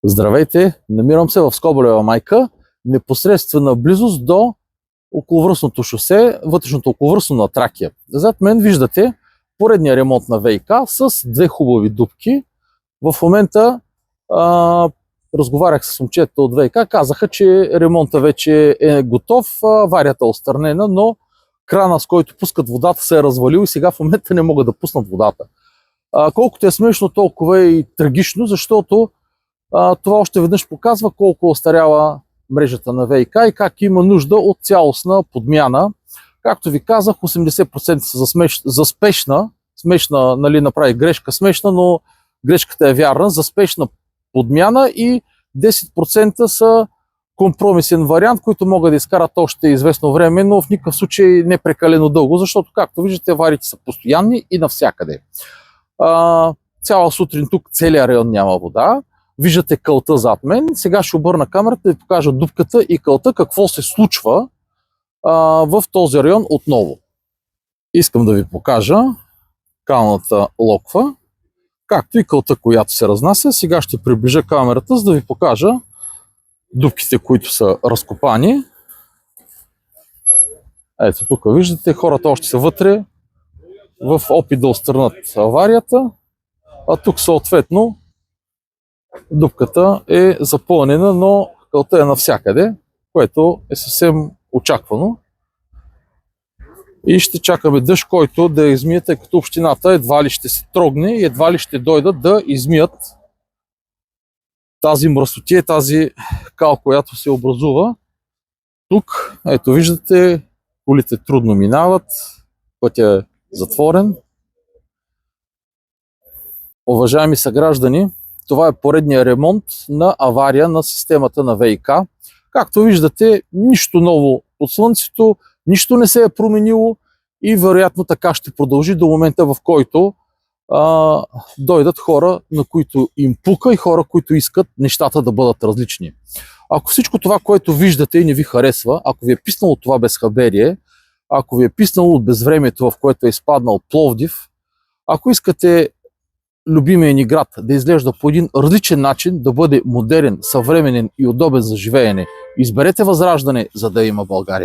Здравейте, намирам се в Скобелева майка, непосредствена близост до околовръстното шосе, вътрешното околовръстно на Тракия. Зад мен виждате поредния ремонт на ВиК с две хубави дупки. В момента разговарях с момчета от ВиК, казаха, че ремонта вече е готов, аварията е отстранена, но крана, с който пускат водата, се е развалил и сега в момента не могат да пуснат водата. Колкото е смешно, толкова е и трагично, защото това още веднъж показва колко остарява мрежата на ВиК и как има нужда от цялостна подмяна. Както ви казах, 80% са за спешна, нали, направих грешка смешна, но грешката е вярна, за спешна подмяна и 10% са компромисен вариант, които могат да изкарат още известно време, но в никакъв случай не прекалено дълго, защото, както виждате, авариите са постоянни и навсякъде. Цяла сутрин тук целият район няма вода. Виждате кълта зад мен. Сега ще обърна камерата да ви покажа дупката и кълта, какво се случва в този район отново. Искам да ви покажа калната локва, както и кълта, която се разнася. Сега ще приближа камерата, за да ви покажа дупките, които са разкопани. Ето тук виждате, хората още са вътре в опит да отстранят аварията, а тук съответно дупката е запълнена, но кълта е навсякъде, което е съвсем очаквано. И ще чакаме дъжд, който да измие, тъй като общината едва ли ще се трогне и едва ли ще дойдат да измият тази мръсотия, тази кал, която се образува. Тук, ето виждате, колите трудно минават, пътя е затворен. Уважаеми съграждани, това е поредния ремонт на авария на системата на ВиК. Както виждате, нищо ново под слънцето, нищо не се е променило и вероятно така ще продължи до момента, в който дойдат хора, на които им пука и хора, които искат нещата да бъдат различни. Ако всичко това, което виждате и не ви харесва, ако ви е писнало това безхаберие, ако ви е писнало от безвремието, в което е изпаднал Пловдив, ако искате любимия ни град да изглежда по един различен начин, да бъде модерен, съвременен и удобен за живеене, изберете Възраждане, за да има България.